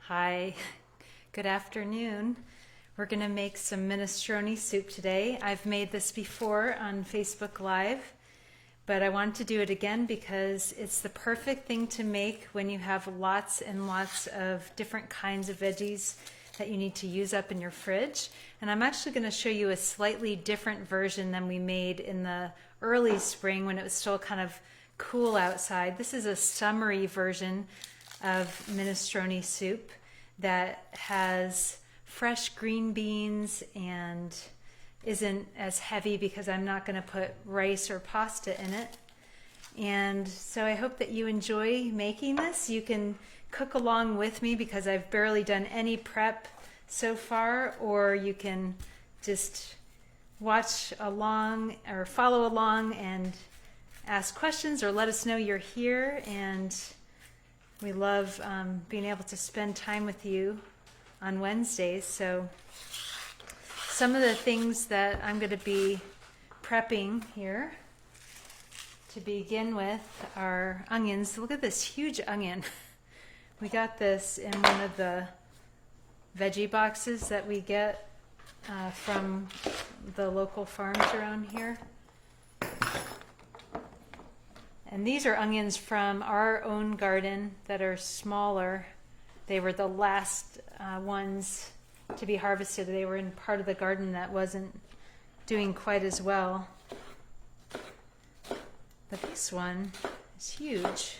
Hi, good afternoon. We're going to make some minestrone soup today. I've made this before on Facebook Live, but I wanted to do it again because it's the perfect thing to make when you have lots and lots of different kinds of veggies that you need to use up in your fridge. And I'm actually going to show you a slightly different version than we made in the early spring when it was still kind of cool outside. This is a summery version of minestrone soup that has fresh green beans and isn't as heavy because I'm not going to put rice or pasta in it. And so I hope that you enjoy making this. You can cook along with me because I've barely done any prep so far, or you can just watch along or follow along and ask questions or let us know you're here. And we love being able to spend time with you on Wednesdays. So some of the things that I'm going to be prepping here to begin with are onions. Look at this huge onion. We got this in one of the veggie boxes that we get from the local farms around here. And these are onions from our own garden that are smaller. They were the last ones to be harvested. They were in part of the garden that wasn't doing quite as well. But this one is huge.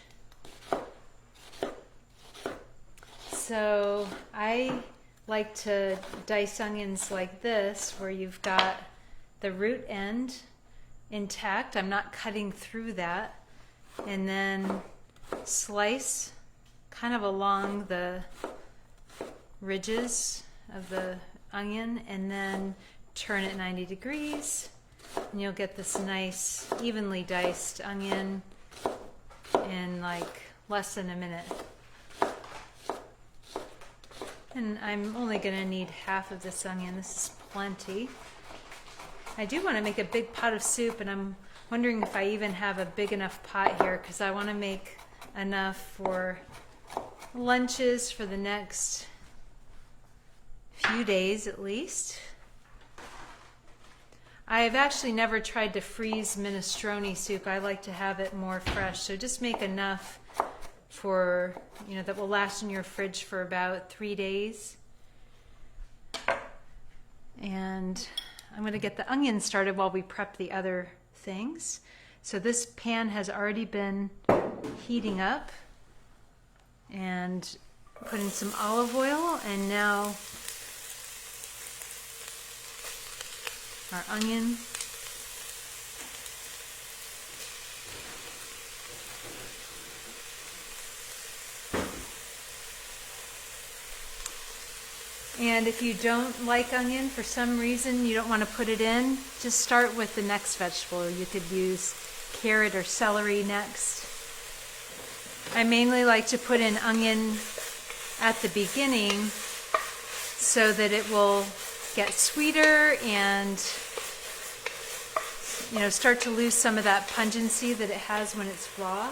So I like to dice onions like this, where you've got the root end intact. I'm not cutting through that. And then slice kind of along the ridges of the onion, and then turn it 90 degrees, and you'll get this nice evenly diced onion in like less than a minute. And I'm only going to need half of this onion. This is plenty. I do want to make a big pot of soup, and I'm wondering if I even have a big enough pot here, because I want to make enough for lunches for the next few days at least. I've actually never tried to freeze minestrone soup. I like to have it more fresh, so just make enough for, that will last in your fridge for about 3 days. And I'm going to get the onions started while we prep the other things. So this pan has already been heating up, and put in some olive oil, and now our onion. And if you don't like onion for some reason, you don't want to put it in, just start with the next vegetable. You could use carrot or celery next. I mainly like to put in onion at the beginning so that it will get sweeter and start to lose some of that pungency that it has when it's raw.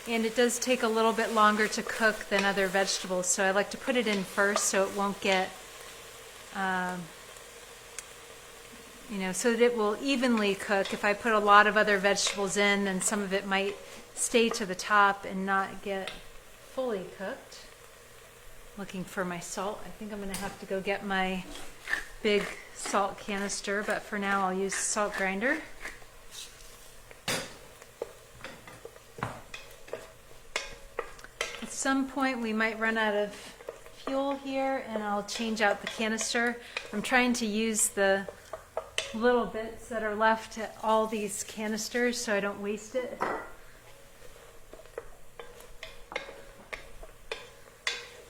And it does take a little bit longer to cook than other vegetables, so I like to put it in first so it won't get, so that it will evenly cook. If I put a lot of other vegetables in, then some of it might stay to the top and not get fully cooked. Looking for my salt. I think I'm going to have to go get my big salt canister, but for now I'll use the salt grinder. At some point we might run out of fuel here, and I'll change out the canister. I'm trying to use the little bits that are left at all these canisters so I don't waste it.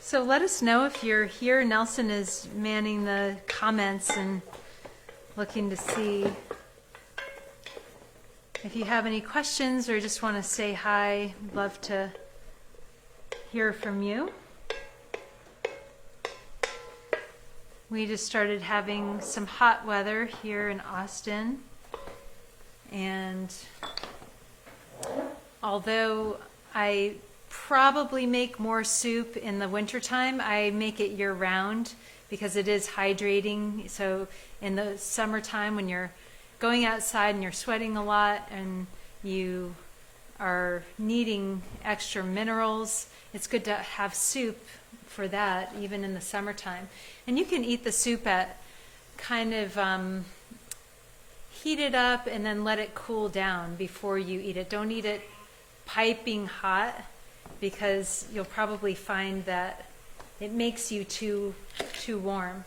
So let us know if you're here. Nelson is manning the comments and looking to see if you have any questions or just want to say hi. I'd love to hear from you. We just started having some hot weather here in Austin, and although I probably make more soup in the wintertime. I make it year round because it is hydrating. So in the summertime when you're going outside and you're sweating a lot and you are needing extra minerals, it's good to have soup for that, even in the summertime. And you can eat the soup at kind of heat it up and then let it cool down before you eat it. Don't eat it piping hot because you'll probably find that it makes you too warm.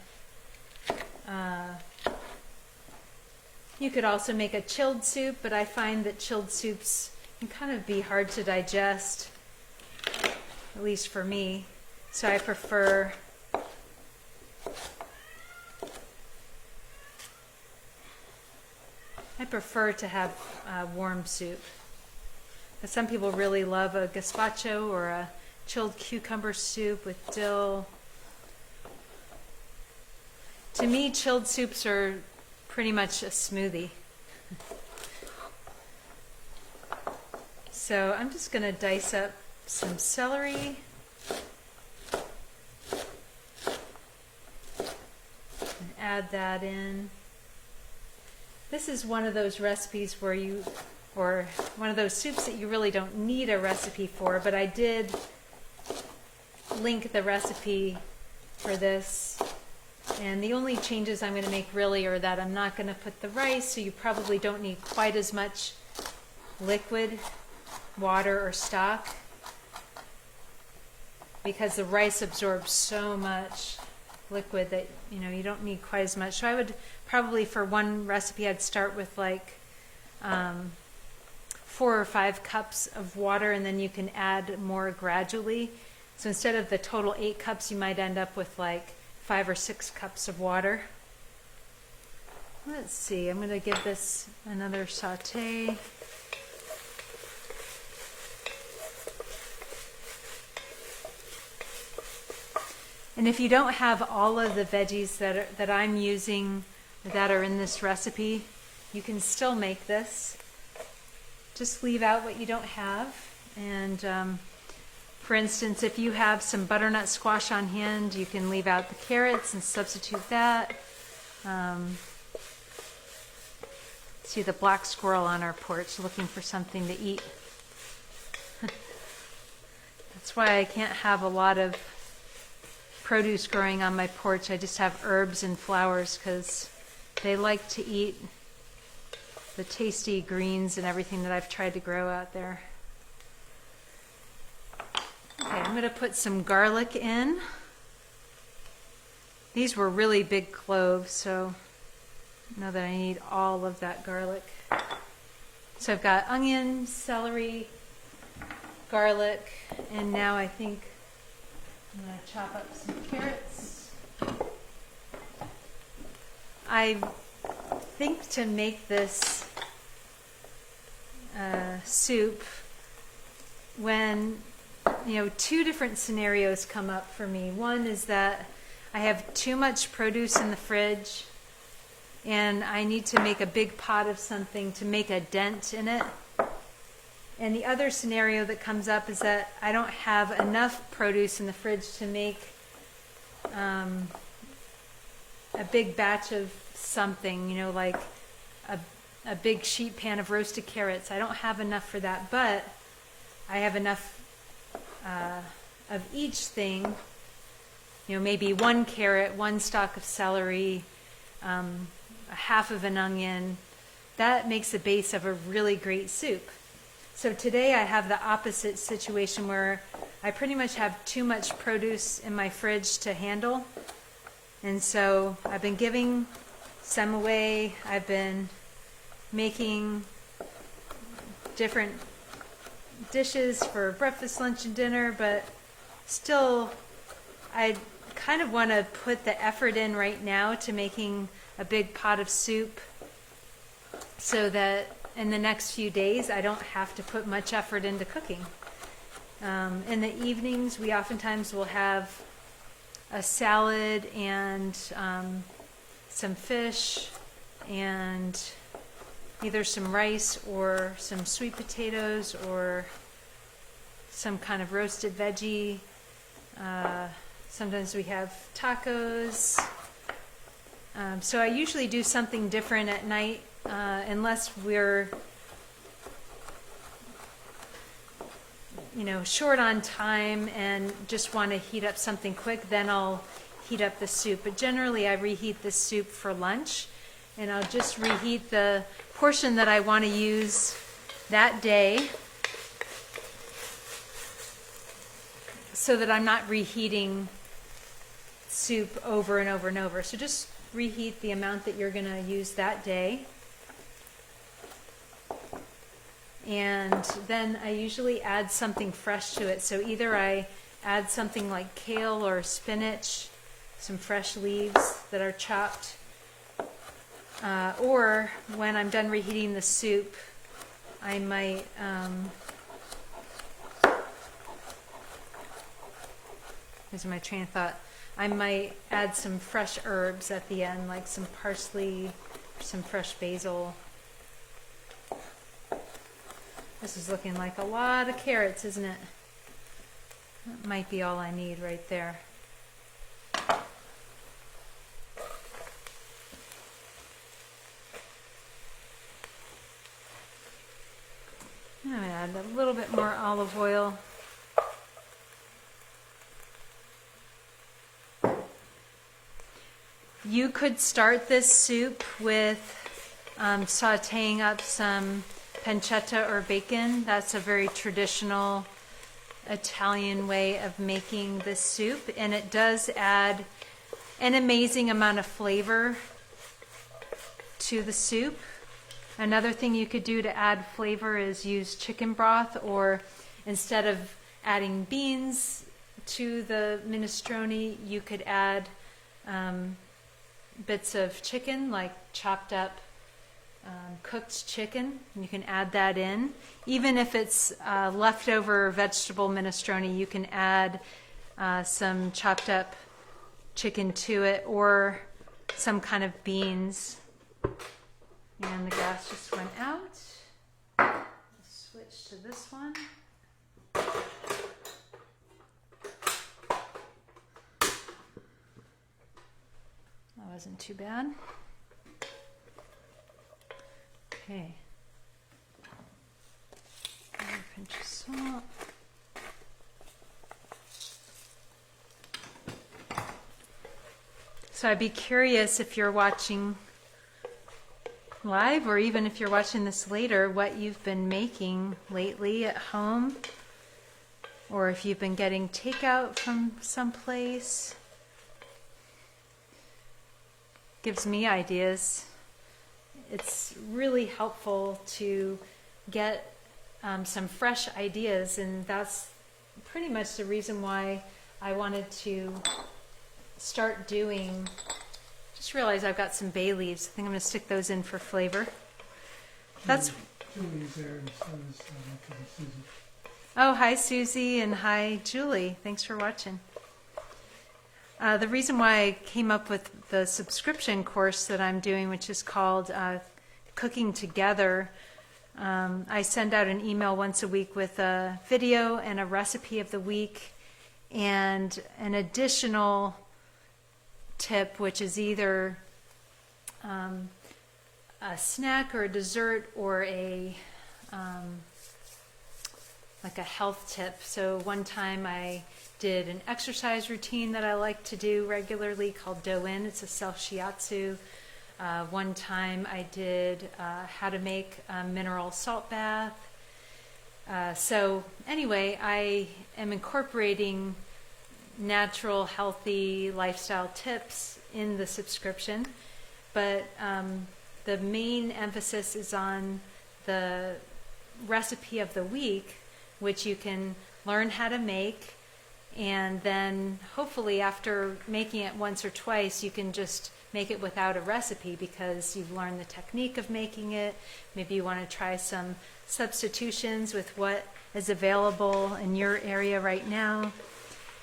You could also make a chilled soup, but I find that chilled soups can kind of be hard to digest, at least for me. So I prefer to have warm soup. But some people really love a gazpacho or a chilled cucumber soup with dill. To me, chilled soups are pretty much a smoothie. So I'm just going to dice up some celery. And add that in. This is one of those recipes where or one of those soups that you really don't need a recipe for, but I did link the recipe for this. And the only changes I'm going to make really are that I'm not going to put the rice, so you probably don't need quite as much liquid, water, or stock, because the rice absorbs so much liquid that you don't need quite as much. So I would probably, for one recipe, I'd start with like 4 or 5 cups of water, and then you can add more gradually. So instead of the total 8 cups, you might end up with like 5 or 6 cups of water. Let's see, I'm going to give this another saute. And if you don't have all of the veggies that I'm using that are in this recipe, you can still make this. Just leave out what you don't have. And for instance, if you have some butternut squash on hand, you can leave out the carrots and substitute that. See the black squirrel on our porch looking for something to eat. That's why I can't have a lot of produce growing on my porch. I just have herbs and flowers because they like to eat the tasty greens and everything that I've tried to grow out there. Okay, I'm going to put some garlic in. These were really big cloves, so I know that I need all of that garlic. So I've got onion, celery, garlic, and now I think I'm going to chop up some carrots. I think to make this soup, when 2 different scenarios come up for me. One is that I have too much produce in the fridge and I need to make a big pot of something to make a dent in it. And the other scenario that comes up is that I don't have enough produce in the fridge to make a big batch of something, like a big sheet pan of roasted carrots. I don't have enough for that, but I have enough of each thing, maybe 1 carrot, 1 stalk of celery, a half of an onion. That makes the base of a really great soup. So today I have the opposite situation where I pretty much have too much produce in my fridge to handle. And so I've been giving some away. I've been making different dishes for breakfast, lunch, and dinner, but still I kind of want to put the effort in right now to making a big pot of soup so that in the next few days I don't have to put much effort into cooking. In the evenings we oftentimes will have a salad and some fish and either some rice or some sweet potatoes or some kind of roasted veggie. Sometimes we have tacos. So I usually do something different at night, unless we're, short on time and just want to heat up something quick, then I'll heat up the soup. But generally I reheat the soup for lunch, and I'll just reheat the portion that I want to use that day so that I'm not reheating soup over and over and over. So just reheat the amount that you're going to use that day. And then I usually add something fresh to it. So either I add something like kale or spinach, some fresh leaves that are chopped, or when I'm done reheating the soup, I might here's my train of thought. I might add some fresh herbs at the end, like some parsley, some fresh basil. This is looking like a lot of carrots, isn't it? That might be all I need right there. I'm going to add a little bit more olive oil. You could start this soup with sauteing up some pancetta or bacon. That's a very traditional Italian way of making this soup, and it does add an amazing amount of flavor to the soup. Another thing you could do to add flavor is use chicken broth, or instead of adding beans to the minestrone, you could add bits of chicken, like chopped up cooked chicken. You can add that in. Even if it's leftover vegetable minestrone, you can add some chopped up chicken to it, or some kind of beans. And the gas just went out. Let's switch to this one. That wasn't too bad. Okay. Another pinch of salt. So I'd be curious, if you're watching live, or even if you're watching this later, what you've been making lately at home, or if you've been getting takeout from someplace. Gives me ideas. It's really helpful to get some fresh ideas, and that's pretty much the reason why I wanted to start doing. Just realized I've got some bay leaves. I think I'm going to stick those in for flavor. That's Julie's there, and so is Susie. Oh, hi Susie, and hi Julie. Thanks for watching. The reason why I came up with the subscription course that I'm doing, which is called Cooking Together, I send out an email once a week with a video and a recipe of the week, and an additional tip, which is either a snack or a dessert, or a like a health tip. So one time I did an exercise routine that I like to do regularly called Do-In. It's a self-shiatsu. One time I did how to make a mineral salt bath. So anyway, I am incorporating natural, healthy lifestyle tips in the subscription, but the main emphasis is on the recipe of the week, which you can learn how to make, and then hopefully after making it once or twice, you can just make it without a recipe because you've learned the technique of making it. Maybe you want to try some substitutions with what is available in your area right now.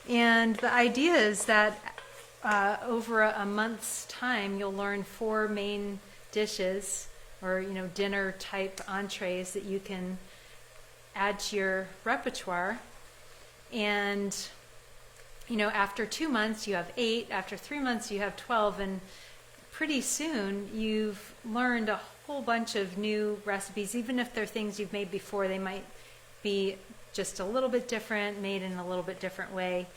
And the idea is that over a month's time, you'll learn 4 main dishes, or dinner type entrees that you can add to your repertoire. And, after 2 months, you have 8. After 3 months, you have 12. And pretty soon, you've learned a whole bunch of new recipes. Even if they're things you've made before, they might be just a little bit different, made in a little bit different way.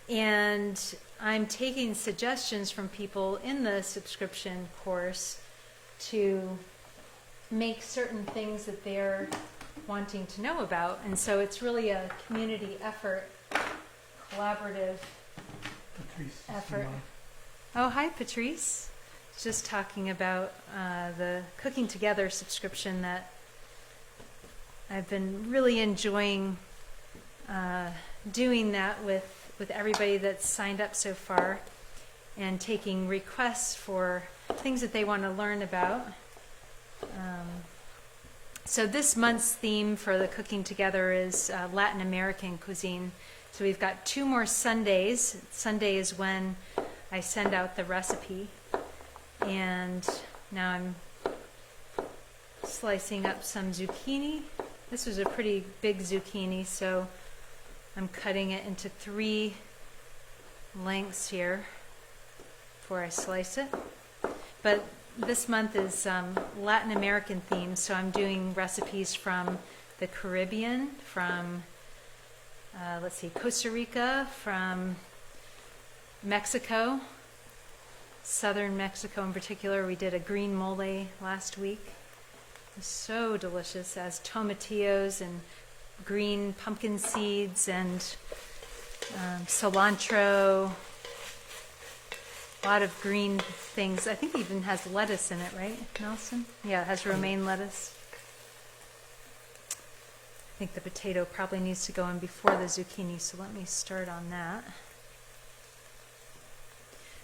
And I'm taking suggestions from people in the subscription course to make certain things that they're wanting to know about. And so it's really a community effort, collaborative Patrice. effort. Oh, hi, Patrice. Just talking about the Cooking Together subscription that I've been really enjoying doing that with everybody that's signed up so far, and taking requests for things that they want to learn about. So this month's theme for the Cooking Together is Latin American cuisine. So we've got 2 more Sundays. Sunday is when I send out the recipe. And now I'm slicing up some zucchini. This was a pretty big zucchini, so I'm cutting it into 3 lengths here before I slice it. But this month is Latin American themed, so I'm doing recipes from the Caribbean, from, Costa Rica, from Mexico, southern Mexico in particular. We did a green mole last week. It was so delicious. It has tomatillos and green pumpkin seeds and cilantro, a lot of green things. I think it even has lettuce in it, right, Nelson? Yeah, it has romaine lettuce. I think the potato probably needs to go in before the zucchini, so let me start on that.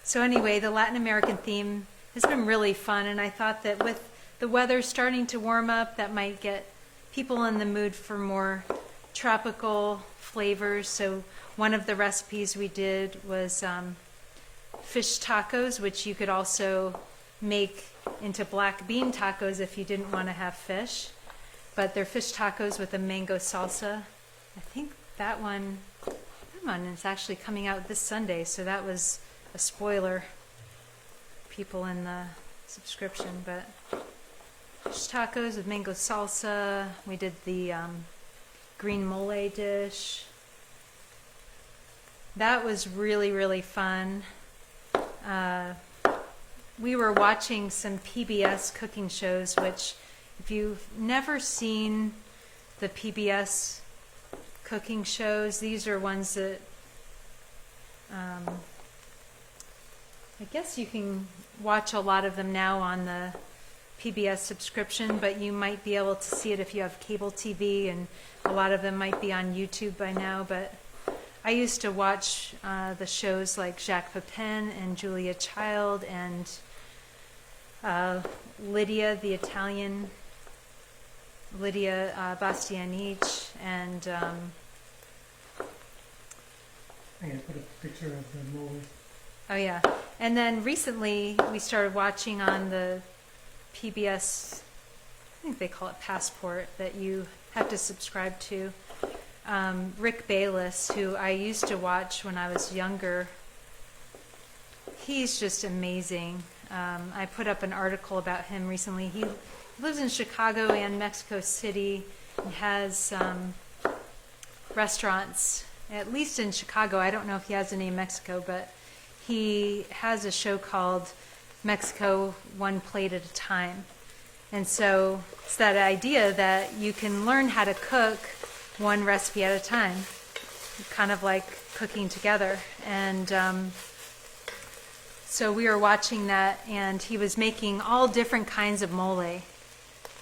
So anyway, the Latin American theme has been really fun, and I thought that with the weather starting to warm up, that might get people in the mood for more tropical flavors. So one of the recipes we did was fish tacos, which you could also make into black bean tacos if you didn't want to have fish. But they're fish tacos with a mango salsa. I think that one is actually coming out this Sunday, so that was a spoiler, people in the subscription. But fish tacos with mango salsa. We did the green mole dish. That was really, really fun. We were watching some PBS cooking shows, which if you've never seen the PBS cooking shows, these are ones that I guess you can watch a lot of them now on the PBS subscription, but you might be able to see it if you have cable TV, and a lot of them might be on YouTube by now. But I used to watch the shows like Jacques Pepin and Julia Child and Lydia, the Italian, Lydia Bastianich, and I'm going to put a picture of the mole. oh yeah. And then recently we started watching on the PBS, I think they call it Passport, that you have to subscribe to. Rick Bayless, who I used to watch when I was younger. He's just amazing. I put up an article about him recently. He lives in Chicago and Mexico City and has restaurants, at least in Chicago. I don't know if he has any in Mexico, but he has a show called Mexico One Plate at a Time. And so it's that idea that you can learn how to cook one recipe at a time, kind of like cooking together. And so we were watching that, and he was making all different kinds of mole.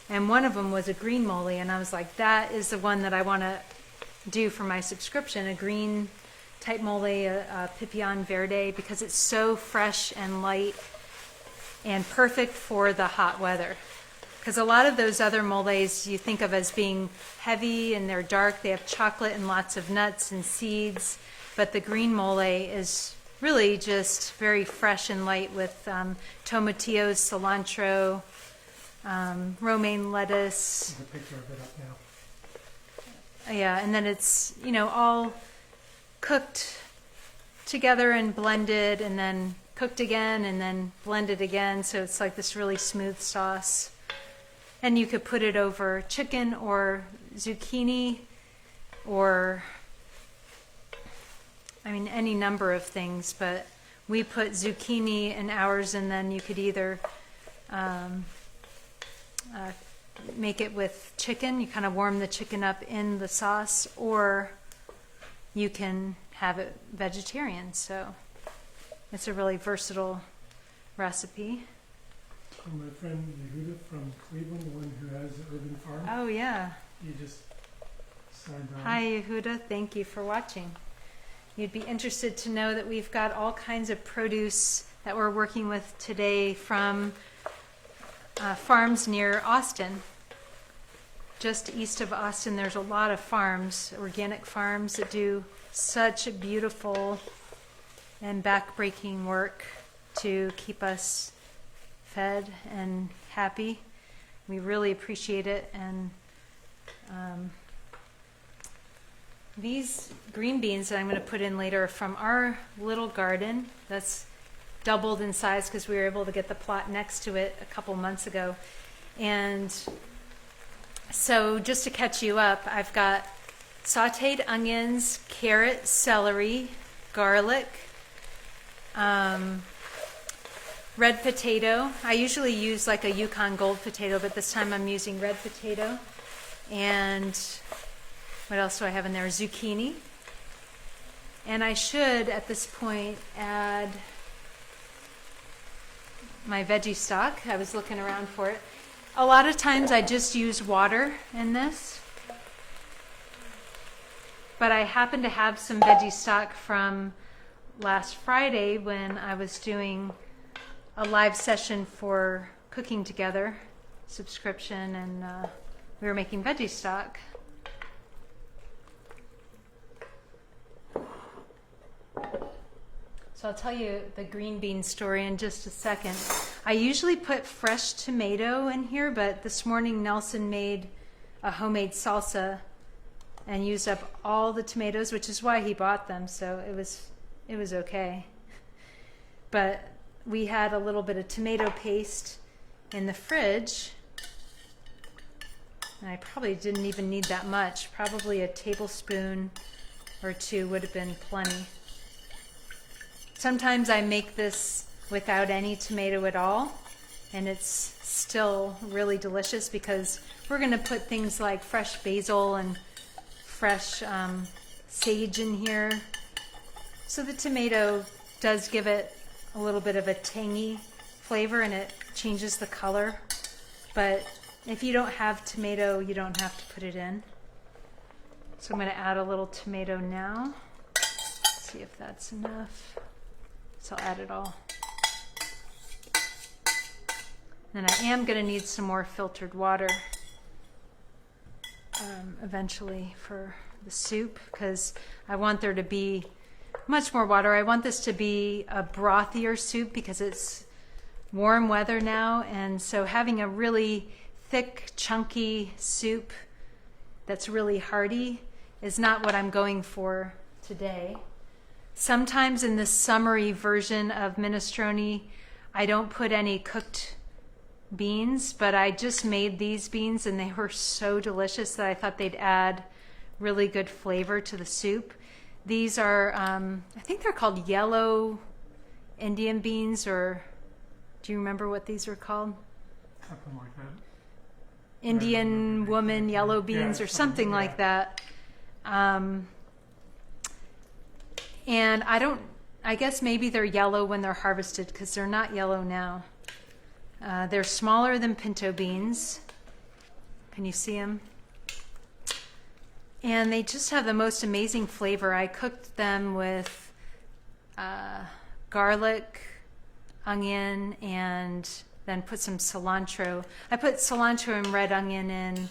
And one of them was a green mole, and I was like, that is the one that I want to do for my subscription, a green type mole, a Pipián Verde, because it's so fresh and light and perfect for the hot weather. Because a lot of those other moles you think of as being heavy and they're dark. They have chocolate and lots of nuts and seeds. But the green mole is really just very fresh and light with tomatillos, cilantro, romaine lettuce. There's a picture of it up Yeah, and then it's, all cooked together and blended and then cooked again and then blended again. So it's like this really smooth sauce. And you could put it over chicken or zucchini or, any number of things. But we put zucchini in ours, and then you could either make it with chicken. You kind of warm the chicken up in the sauce, or you can have it vegetarian. So it's a really versatile recipe. So my friend Yehuda from Cleveland, the one who has the urban farm, Oh, yeah. he just signed on. Hi, Yehuda. Thank you for watching. You'd be interested to know that we've got all kinds of produce that we're working with today from farms near Austin. Just east of Austin, there's a lot of farms, organic farms, that do such beautiful and back-breaking work to keep us fed and happy. We really appreciate it. And these green beans that I'm going to put in later are from our little garden that's doubled in size because we were able to get the plot next to it a couple months ago. And so just to catch you up, I've got sauteed onions, carrot, celery, garlic, red potato. I usually use like a Yukon Gold potato, but this time I'm using red potato. And what else do I have in there? Zucchini. And I should, at this point, add my veggie stock. I was looking around for it. A lot of times I just use water in this. But I happen to have some veggie stock from last Friday when I was doing a live session for Cooking Together subscription, and we were making veggie stock. So I'll tell you the green bean story in just a second. I usually put fresh tomato in here, but this morning Nelson made a homemade salsa and used up all the tomatoes, which is why he bought them, so it was okay. But we had a little bit of tomato paste in the fridge, and I probably didn't even need that much. Probably a tablespoon or two would have been plenty. Sometimes I make this without any tomato at all, and it's still really delicious because we're going to put things like fresh basil and fresh sage in here. So the tomato does give it a little bit of a tangy flavor, and it changes the color. But if you don't have tomato, you don't have to put it in. So I'm going to add a little tomato now. See if that's enough. So I'll add it all. And I am going to need some more filtered water eventually for the soup, because I want there to be much more water. I want this to be a brothier soup because it's warm weather now, and so having a really thick, chunky soup that's really hearty is not what I'm going for today. Sometimes in this summery version of minestrone, I don't put any cooked beans, but I just made these beans and they were so delicious that I thought they'd add really good flavor to the soup. These are, I think they're called yellow Indian beans, or do you remember what these are called? Something like that. Indian woman yellow beans, or something like that. And I guess maybe they're yellow when they're harvested, because they're not yellow now. They're smaller than pinto beans. Can you see them? And they just have the most amazing flavor. I cooked them with garlic, onion, and then put some cilantro. I put cilantro and red onion in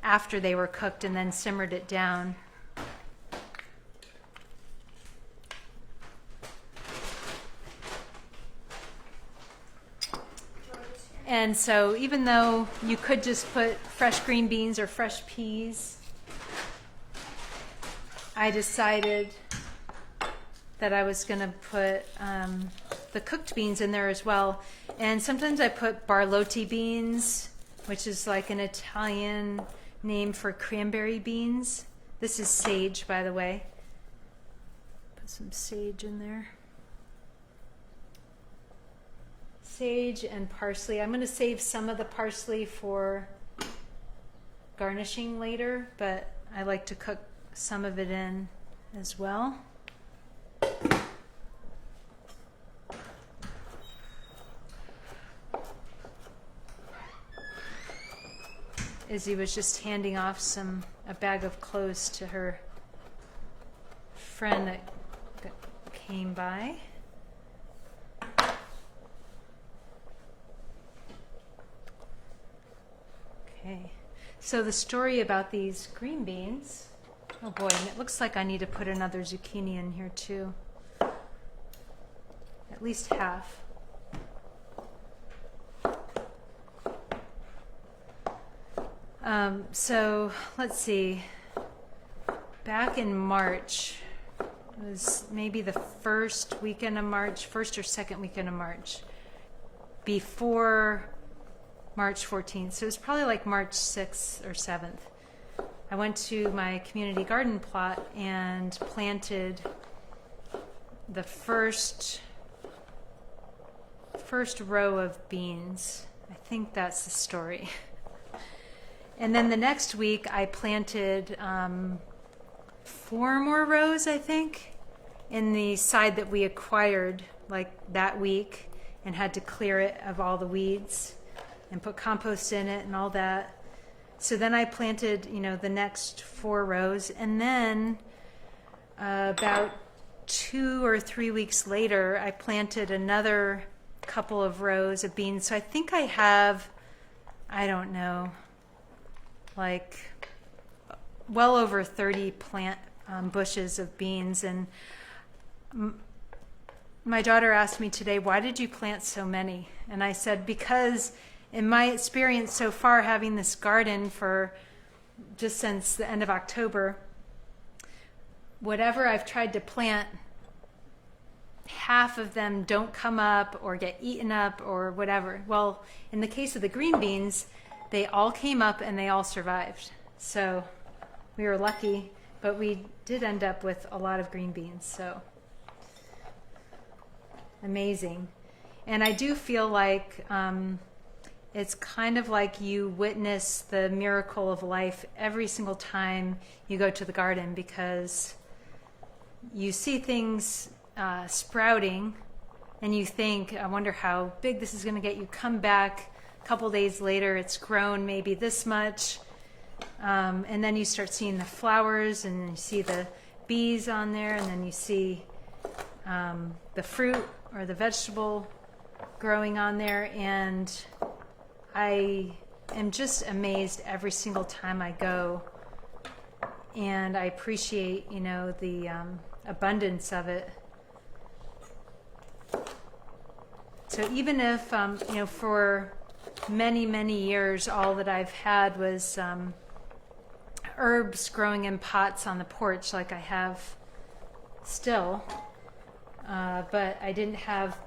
after they were cooked and then simmered it down. And so even though you could just put fresh green beans or fresh peas, I decided that I was going to put the cooked beans in there as well. And sometimes I put Barlotti beans, which is like an Italian name for cranberry beans. This is sage, by the way. Put some sage in there. Sage and parsley. I'm going to save some of the parsley for garnishing later, but I like to cook some of it in as well. Izzy was just handing off a bag of clothes to her friend that came by. Okay, so the story about these green beans, oh boy, and it looks like I need to put another zucchini in here too. At least half. So let's see, back in March, it was maybe the first weekend of March, first or second weekend of March, before March 14th. So it was probably like March 6th or 7th. I went to my community garden plot and planted the first row of beans. I think that's the story. And then the next week I planted 4 more rows, I think, in the side that we acquired like that week and had to clear it of all the weeds and put compost in it and all that. So then I planted, the next 4 rows, and then about 2 or 3 weeks later, I planted another couple of rows of beans. So I think I have, I don't know, like well over 30 plant bushes of beans. And my daughter asked me today, why did you plant so many? And I said, because in my experience so far, having this garden for just since the end of October, whatever I've tried to plant, half of them don't come up or get eaten up or whatever. Well, in the case of the green beans, they all came up and they all survived. So we were lucky, but we did end up with a lot of green beans. So amazing. And I do feel like it's kind of like you witness the miracle of life every single time you go to the garden, because you see things sprouting and you think, I wonder how big this is going to get. You come back a couple days later, it's grown maybe this much, and then you start seeing the flowers and you see the bees on there, and then you see the fruit or the vegetable growing on there. And I am just amazed every single time I go, and I appreciate, the abundance of it. So even if, for many, many years, all that I've had was herbs growing in pots on the porch like I have still, but I didn't have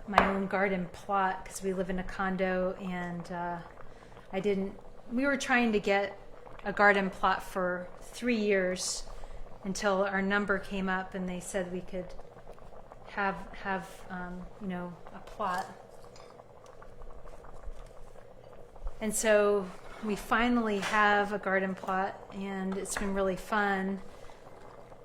my own garden plot because we live in a condo, and we were trying to get a garden plot for 3 years until our number came up and they said we could have a plot. And so we finally have a garden plot, and it's been really fun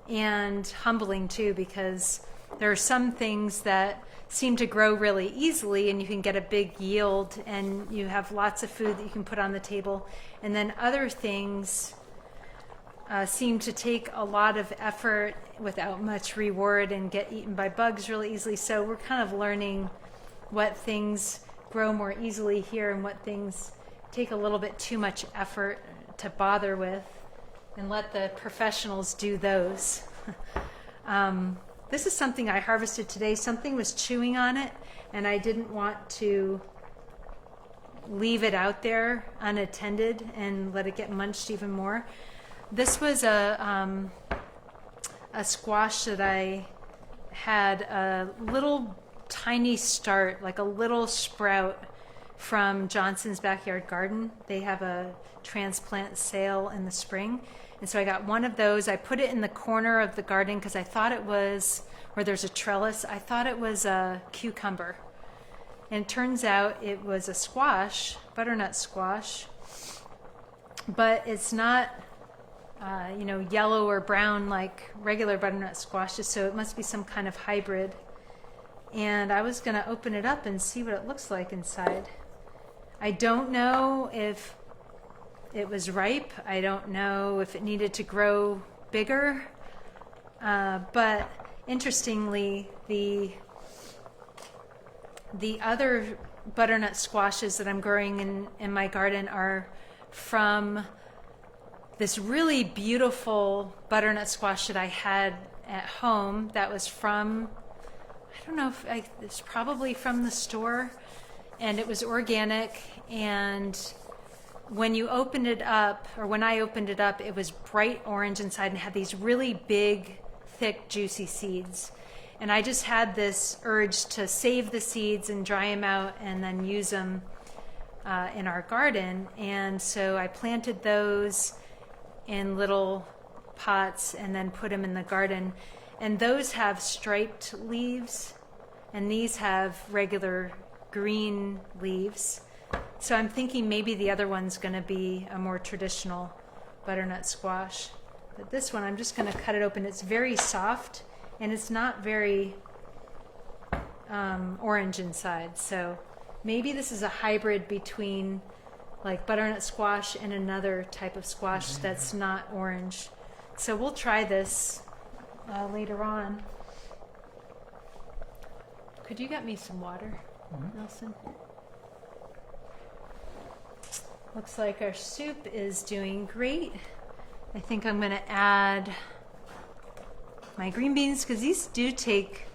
and humbling too, because there are some things that seem to grow really easily and you can get a big yield and you have lots of food that you can put on the table. And then other things seem to take a lot of effort without much reward and get eaten by bugs really easily. So we're kind of learning what things grow more easily here and what things take a little bit too much effort to bother with, and let the professionals do those. This is something I harvested today. Something was chewing on it, and I didn't want to leave it out there unattended and let it get munched even more. This was a a squash that I had a little tiny start, like a little sprout from Johnson's Backyard Garden. They have a transplant sale in the spring. And so I got one of those. I put it in the corner of the garden because I thought it was, where there's a trellis, I thought it was a cucumber. And it turns out it was a squash, butternut squash, but it's not yellow or brown like regular butternut squashes, so it must be some kind of hybrid. And I was going to open it up and see what it looks like inside. I don't know if it was ripe. I don't know if it needed to grow bigger. But interestingly, the other butternut squashes that I'm growing in my garden are from this really beautiful butternut squash that I had at home that was from, I don't know if it's probably from the store, and it was organic. And when you opened it up, or when I opened it up, it was bright orange inside and had these really big, thick, juicy seeds. And I just had this urge to save the seeds and dry them out and then use them in our garden. And so I planted those in little pots and then put them in the garden. And those have striped leaves, and these have regular green leaves. So I'm thinking maybe the other one's going to be a more traditional butternut squash. But this one, I'm just going to cut it open. It's very soft, and it's not very orange inside. So maybe this is a hybrid between like butternut squash and another type of squash that's not orange. So we'll try this later on. Could you get me some water, Nelson? Looks like our soup is doing great. I think I'm going to add my green beans because these do take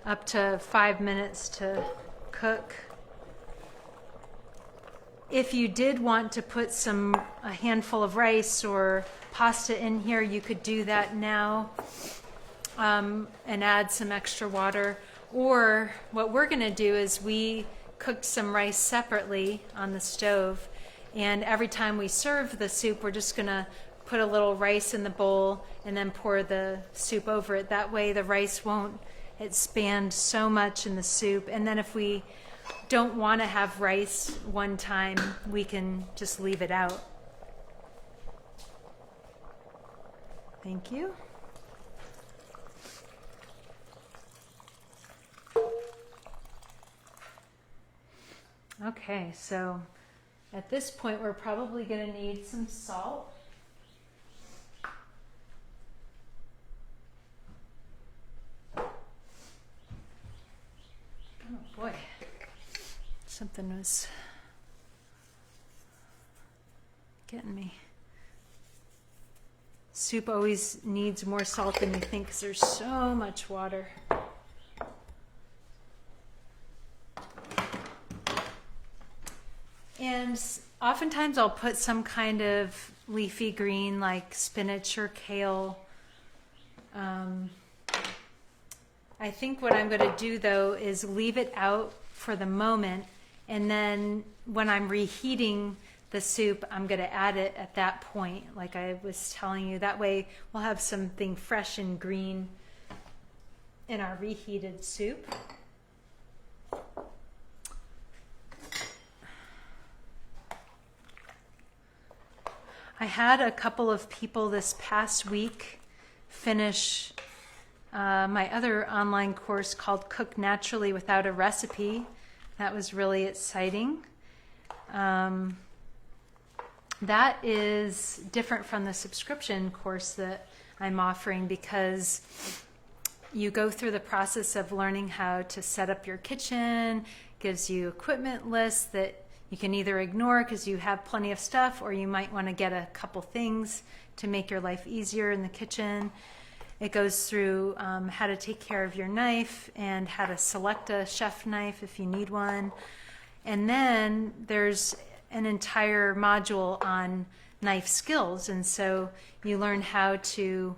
up to 5 minutes to cook. If you did want to put a handful of rice or pasta in here, you could do that now and add some extra water. Or what we're going to do is we cooked some rice separately on the stove, and every time we serve the soup, we're just going to put a little rice in the bowl and then pour the soup over it. That way the rice won't expand so much in the soup. And then if we don't want to have rice one time, we can just leave it out. Thank you. Okay, so at this point we're probably going to need some salt. Oh boy. Something was getting me. Soup always needs more salt than you think because there's so much water. And oftentimes I'll put some kind of leafy green like spinach or kale. I think what I'm going to do though is leave it out for the moment, and then when I'm reheating the soup, I'm going to add it at that point, like I was telling you. That way we'll have something fresh and green in our reheated soup. I had a couple of people this past week finish my other online course called Cook Naturally Without a Recipe. That was really exciting. That is different from the subscription course that I'm offering because you go through the process of learning how to set up your kitchen, gives you equipment lists that you can either ignore because you have plenty of stuff, or you might want to get a couple things to make your life easier in the kitchen. It goes through how to take care of your knife and how to select a chef knife if you need one. And then there's an entire module on knife skills. And so you learn how to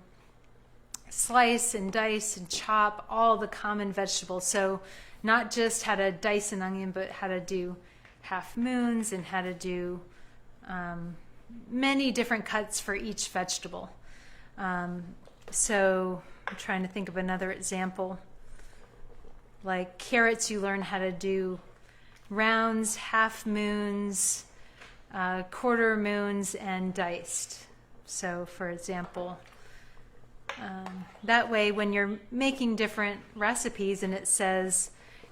slice and dice and chop all the common vegetables. So not just how to dice an onion, but how to do half moons and how to do many different cuts for each vegetable. So I'm trying to think of another example. Like carrots, you learn how to do rounds, half moons, quarter moons, and diced. So for example, that way when you're making different recipes and it says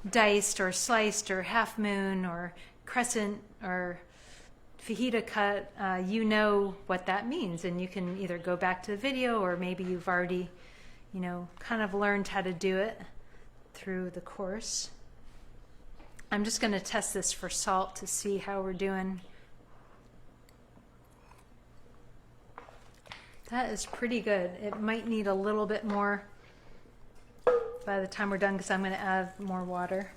diced or sliced or half moon or crescent or fajita cut, you know what that means, and you can either go back to the video or maybe you've already, kind of learned how to do it through the course. I'm just going to test this for salt to see how we're doing. That is pretty good. It might need a little bit more by the time we're done because I'm going to add more water.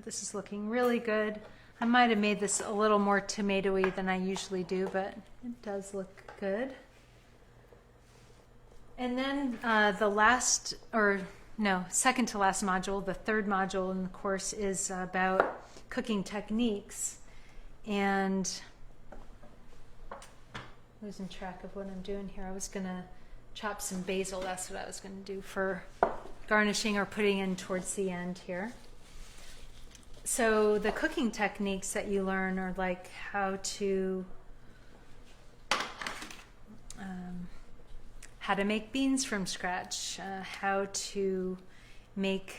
This is looking really good. I might have made this a little more tomatoey than I usually do, but it does look good. And then second to last module, the third module in the course is about cooking techniques. And losing track of what I'm doing here. I was going to chop some basil. That's what I was going to do for garnishing or putting in towards the end here. So the cooking techniques that you learn are like how to make beans from scratch, how to make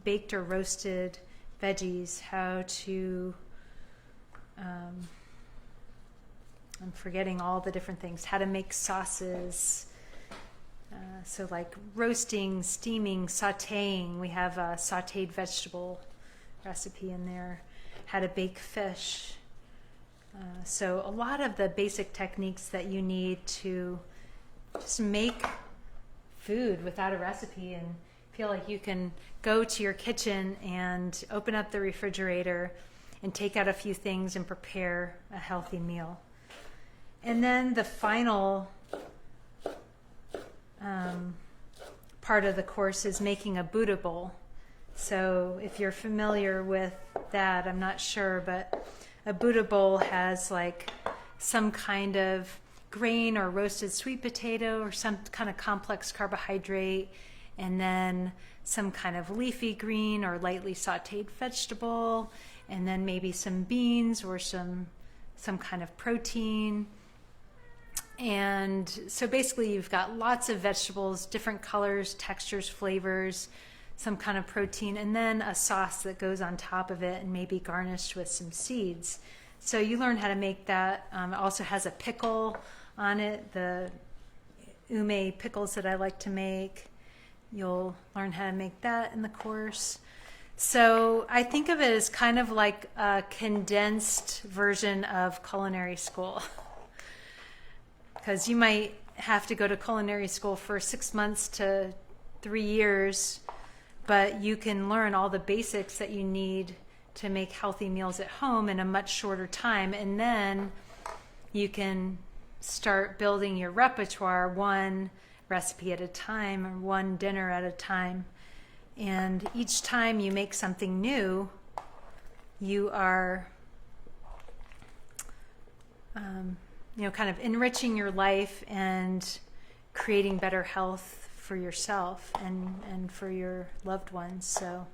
baked or roasted veggies, how to I'm forgetting all the different things, how to make sauces. So like roasting, steaming, sauteing. We have a sauteed vegetable recipe in there, how to bake fish. So a lot of the basic techniques that you need to just make food without a recipe and feel like you can go to your kitchen and open up the refrigerator and take out a few things and prepare a healthy meal. And then the final part of the course is making a Buddha bowl. So if you're familiar with that, I'm not sure, but a Buddha bowl has like some kind of grain or roasted sweet potato or some kind of complex carbohydrate, and then some kind of leafy green or lightly sauteed vegetable, and then maybe some beans or some kind of protein. And so basically you've got lots of vegetables, different colors, textures, flavors, some kind of protein, and then a sauce that goes on top of it and maybe garnished with some seeds. So you learn how to make that. It also has a pickle on it, the ume pickles that I like to make. You'll learn how to make that in the course. So I think of it as kind of like a condensed version of culinary school. Because you might have to go to culinary school for 6 months to 3 years, but you can learn all the basics that you need to make healthy meals at home in a much shorter time. And then you can start building your repertoire one recipe at a time or one dinner at a time. And each time you make something new, you are kind of enriching your life and creating better health for yourself and for your loved ones. So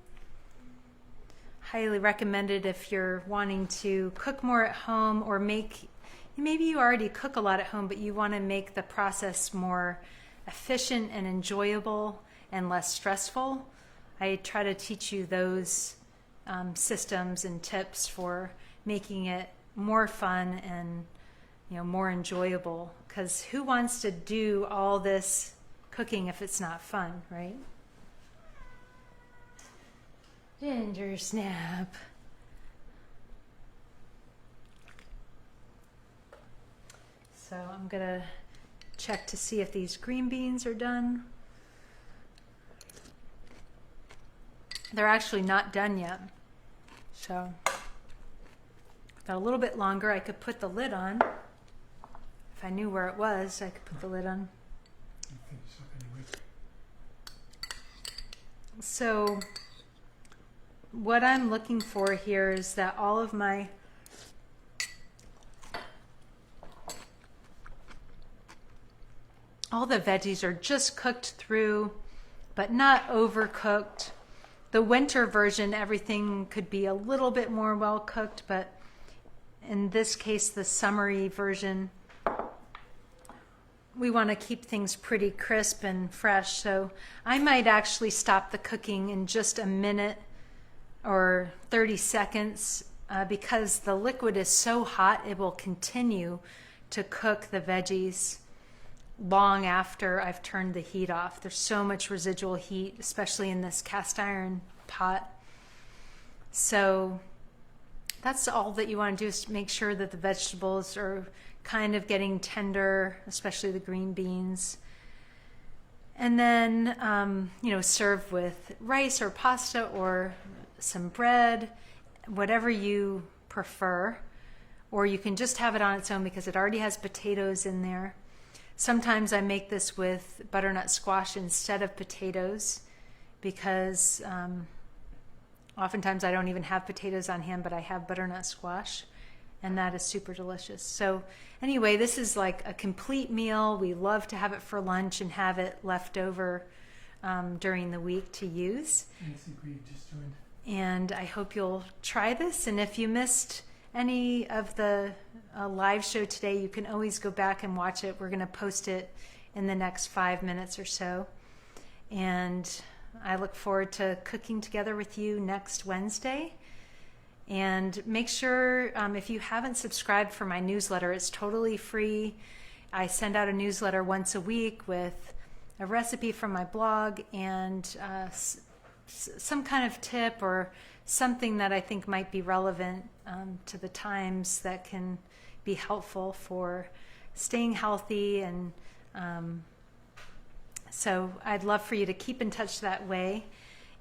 highly recommended if you're wanting to cook more at home, or maybe you already cook a lot at home, but you want to make the process more efficient and enjoyable and less stressful. I try to teach you those systems and tips for making it more fun and more enjoyable, because who wants to do all this cooking if it's not fun, right? Ginger snap. So I'm gonna check to see if these green beans are done. They're actually not done yet. So got a little bit longer. I could put the lid on If I knew where it was, I could put the lid on. I'll finish up anyway. So what I'm looking for here is that all of all the veggies are just cooked through, but not overcooked. The winter version, everything could be a little bit more well cooked, but in this case, the summery version, we want to keep things pretty crisp and fresh. So I might actually stop the cooking in just a minute or 30 seconds because the liquid is so hot, it will continue to cook the veggies long after I've turned the heat off. There's so much residual heat, especially in this cast iron pot. So that's all that you want to do, is make sure that the vegetables are kind of getting tender, especially the green beans. And then, serve with rice or pasta or some bread, whatever you prefer. Or you can just have it on its own because it already has potatoes in there. Sometimes I make this with butternut squash instead of potatoes because oftentimes I don't even have potatoes on hand, but I have butternut squash, and that is super delicious. So anyway, this is like a complete meal. We love to have it for lunch and have it left over during the week to use. Nancy Green just joined. And I hope you'll try this. And if you missed any of the live show today, you can always go back and watch it. We're going to post it in the next 5 minutes or so. And I look forward to cooking together with you next Wednesday. And make sure, if you haven't subscribed for my newsletter, it's totally free. I send out a newsletter once a week with a recipe from my blog and some kind of tip or something that I think might be relevant to the times that can be helpful for staying healthy. And so I'd love for you to keep in touch that way.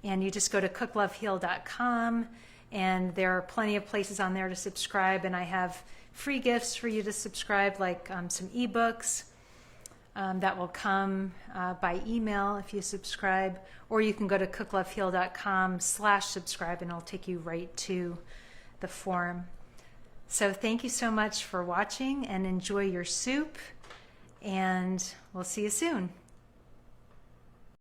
And you just go to cookloveheal.com, and there are plenty of places on there to subscribe. And I have free gifts for you to subscribe, like some ebooks that will come by email if you subscribe. Or you can go to cookloveheal.com/subscribe, and it'll take you right to the form. So thank you so much for watching, and enjoy your soup. And we'll see you soon.